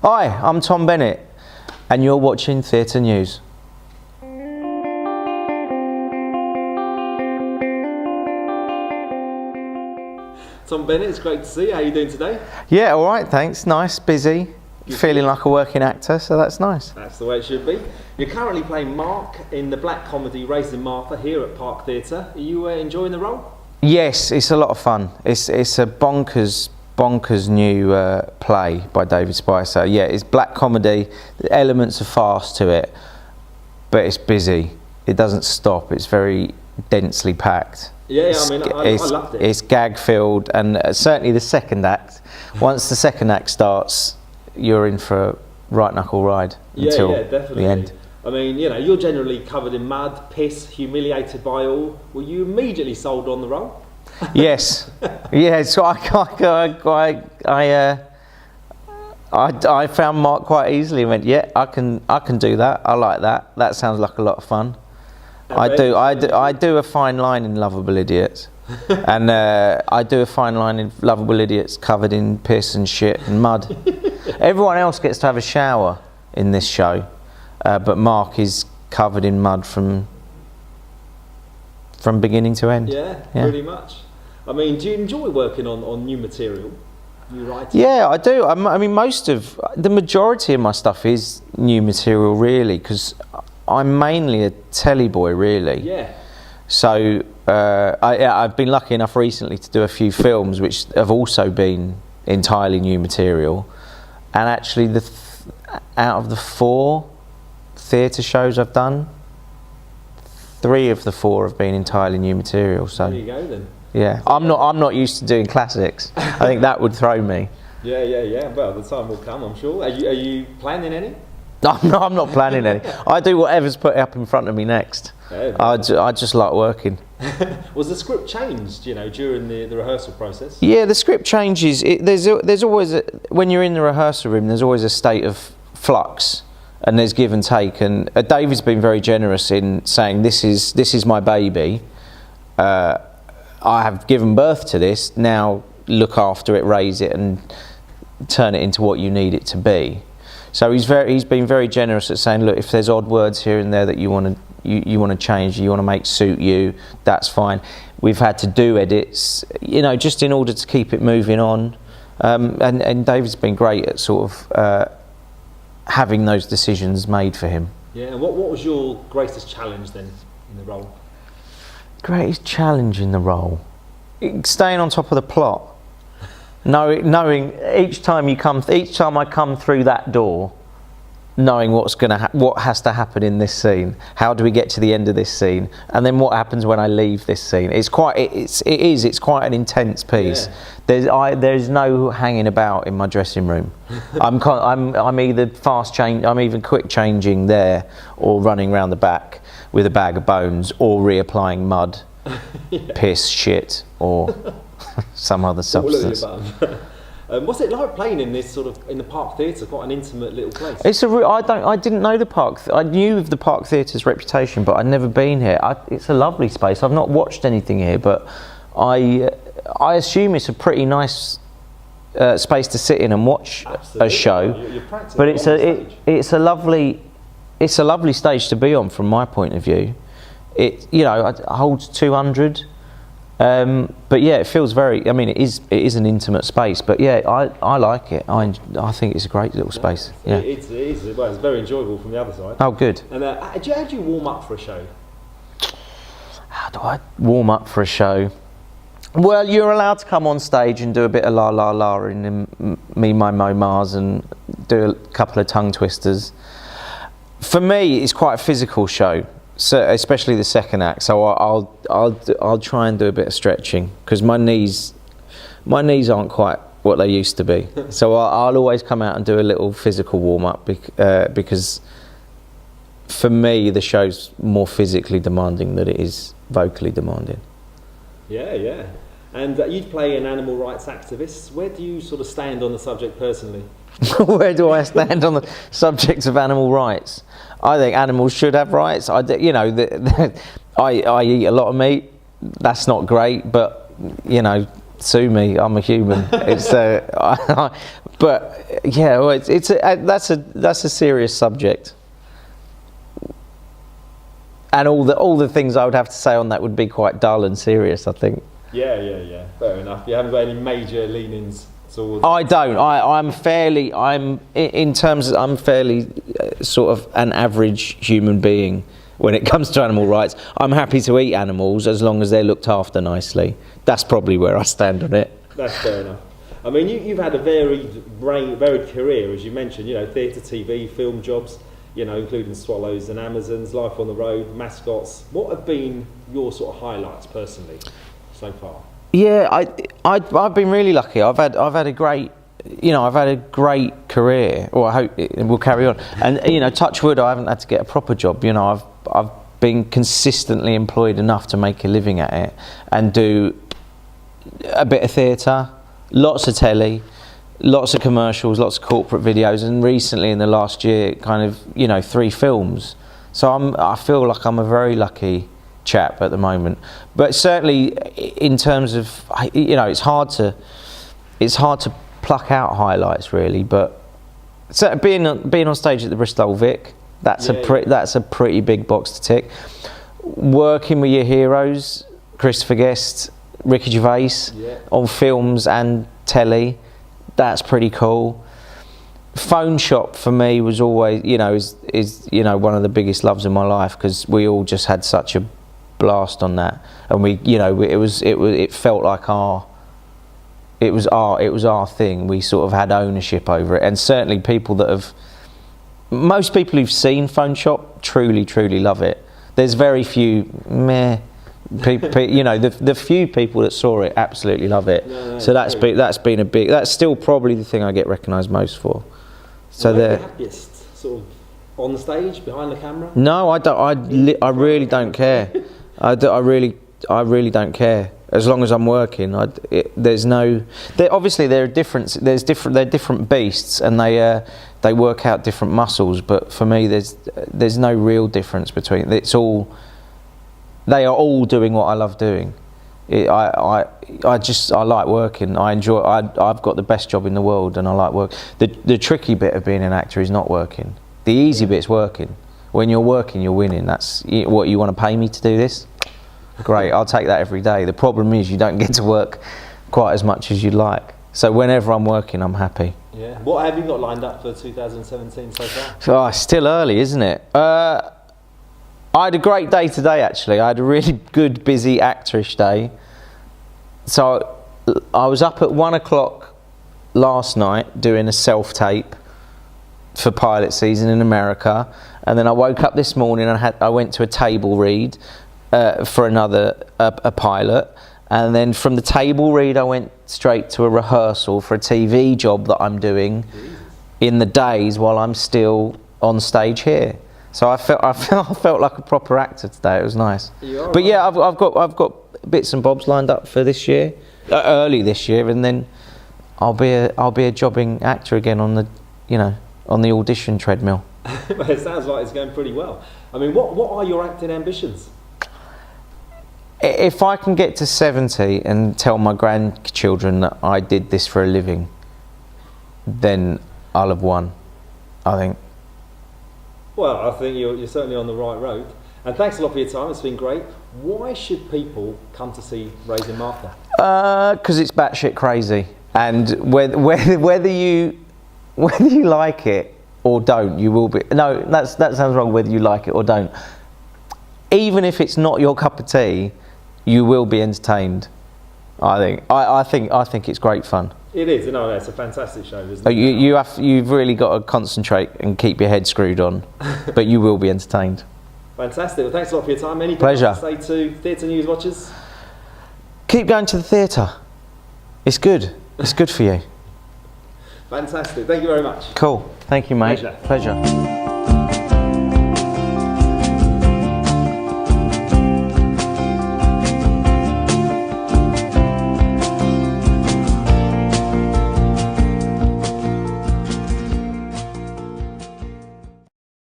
Hi, I'm Tom Bennett, and you're watching Theatre News. Tom Bennett, it's great to see you. How are you doing today? Yeah, all right, thanks. Nice, busy, feeling like a working actor, so that's nice. That's the way it should be. You're currently playing Mark in the black comedy Raising Martha here at Park Theatre. Are you enjoying the role? Yes, it's a lot of fun. It's a bonkers new play by David Spicer. Yeah, it's black comedy, the elements are fast to it, but it's busy. It doesn't stop, it's very densely packed. Yeah, I mean, I loved it. It's gag-filled, and certainly the second act. Once the second act starts, you're in for a right-knuckle ride until definitely. the end. I mean, you know, you're generally covered in mud, piss, humiliated by all. Were you immediately sold on the role? Yes. Yeah, so I found Mark quite easily and went, yeah, I can do that. I like that. That sounds like a lot of fun. I do a fine line in Lovable Idiots, and I do a fine line in Lovable Idiots covered in piss and shit and mud. Everyone else gets to have a shower in this show, but Mark is covered in mud from beginning to end. Yeah, pretty much. I mean, do you enjoy working on new material, new writing? Yeah, I do. I mean, the majority of my stuff is new material, really, because I'm mainly a telly boy, really. Yeah. So I've been lucky enough recently to do a few films which have also been entirely new material, and actually out of the 4 theatre shows I've done, 3 of the 4 have been entirely new material. So there you go then. Yeah, I'm not used to doing classics. I think that would throw me. Yeah. Well, the time will come, I'm sure. Are you planning any? I'm not planning any. I do whatever's put up in front of me next. Yeah, I just like working. Was the script changed, you know, during the rehearsal process? Yeah, the script changes. There's always when you're in the rehearsal room, there's always a state of flux, and there's give and take. And David's been very generous in saying, "This is my baby. I have given birth to this. Now look after it, raise it, and turn it into what you need it to be." So he's been very generous at saying, look, if there's odd words here and there that you want to change, you want to make suit you, that's fine. We've had to do edits, you know, just in order to keep it moving on. And David's been great at sort of having those decisions made for him. Yeah. And what was your greatest challenge then in the role? Greatest challenge in the role? Staying on top of the plot. Knowing each time I come through that door, knowing what has to happen in this scene. How do we get to the end of this scene? And then what happens when I leave this scene? It's quite an intense piece. Yeah. There's no hanging about in my dressing room. I'm either I'm even quick changing there, or running around the back with a bag of bones, or reapplying mud, piss, shit, or some other substance. What's it like playing in this in the Park Theatre? Quite an intimate little place. I didn't know the Park. I knew of the Park Theatre's reputation, but I'd never been here. It's a lovely space. I've not watched anything here, but I assume it's a pretty nice space to sit in and watch a show. You're but it's a lovely stage to be on from my point of view. It holds 200. But yeah, it feels very. I mean, it is an intimate space. But yeah, I like it. I think it's a great little space. Yeah, it is. Well, it's very enjoyable from the other side. Oh, good. And how do you warm up for a show? How do I warm up for a show? Well, you're allowed to come on stage and do a bit of la la la in me my mo mars and do a couple of tongue twisters. For me, it's quite a physical show. So especially the second act, so I'll try and do a bit of stretching, because my knees aren't quite what they used to be. So I'll always come out and do a little physical warm up, because for me the show's more physically demanding than it is vocally demanding. Yeah. And you play an animal rights activist. Where do you sort of stand on the subject personally? Where do I stand on the subject of animal rights? I think animals should have rights. I eat a lot of meat. That's not great, but sue me. I'm a human. It's But yeah, well, that's a serious subject, and all the things I would have to say on that would be quite dull and serious, I think. Yeah. Fair enough. You haven't got any major leanings towards. I don't. I'm fairly sort of an average human being when it comes to animal rights. I'm happy to eat animals as long as they're looked after nicely. That's probably where I stand on it. That's fair enough. I mean, you've had a varied career, as you mentioned. You know, theatre, TV, film jobs. You know, including Swallows and Amazons, Life on the Road, Mascots. What have been your sort of highlights personally so far? Yeah, I've been really lucky. I've had a great career. Well, I hope it will carry on. And you know, touch wood, I haven't had to get a proper job. You know, I've been consistently employed enough to make a living at it and do a bit of theatre, lots of telly, lots of commercials, lots of corporate videos, and recently in the last year, kind of, you know, 3 films. So I feel like I'm a very lucky chap at the moment. But certainly in terms of, you know, it's hard to pluck out highlights really. But so being on stage at the Bristol Vic, that's a pretty big box to tick. Working with your heroes, Christopher Guest, Ricky Gervais, on films and telly, that's pretty cool. Phone Shop for me was always, you know, is you know, one of the biggest loves of my life, because we all just had such a blast on that, and we, you know, it felt like it was our thing. We sort of had ownership over it, and certainly most people who've seen Phone Shop truly love it. There's very few people, you know, the few people that saw it absolutely love it. So that's still probably the thing I get recognised most for. So the happiest, sort of on the stage, behind the camera? No, I don't. I really don't care. I really don't care. As long as I'm working, there's no. Obviously, they're different beasts, and they work out different muscles. But for me, there's no real difference between. It's all. They are all doing what I love doing. I like working. I enjoy. I've got the best job in the world, and I like work. The tricky bit of being an actor is not working. The easy bit's working. When you're working, you're winning. That's what you want to pay me to do this. Great, I'll take that every day. The problem is you don't get to work quite as much as you'd like. So whenever I'm working, I'm happy. Yeah. What have you got lined up for 2017 so far? Oh, it's still early, isn't it? I had a great day today, actually. I had a really good, busy actorish day. So I was up at 1 o'clock last night doing a self-tape for pilot season in America, and then I woke up this morning and I went to a table read for another a pilot, and then from the table read I went straight to a rehearsal for a TV job that I'm doing in the days while I'm still on stage here. So I felt like a proper actor today. It was nice. But yeah, I've got bits and bobs lined up for this year, early this year, and then I'll be a jobbing actor again on the audition treadmill. Well, it sounds like it's going pretty well. I mean, what are your acting ambitions? If I can get to 70 and tell my grandchildren that I did this for a living, then I'll have won, I think. Well, I think you're certainly on the right road. And thanks a lot for your time. It's been great. Why should people come to see Raising Martha? Because it's batshit crazy, and whether you like it or don't, you will be. No, that sounds wrong. Whether you like it or don't, even if it's not your cup of tea, you will be entertained. I think it's great fun. It is. No, it's a fantastic show, isn't it? You've really got to concentrate and keep your head screwed on, but you will be entertained. Fantastic. Well, thanks a lot for your time. Anything Pleasure. to say to Theatre News watchers? Keep going to the theatre. It's good. It's good for you. Fantastic. Thank you very much. Cool. Thank you, mate. Pleasure. Pleasure.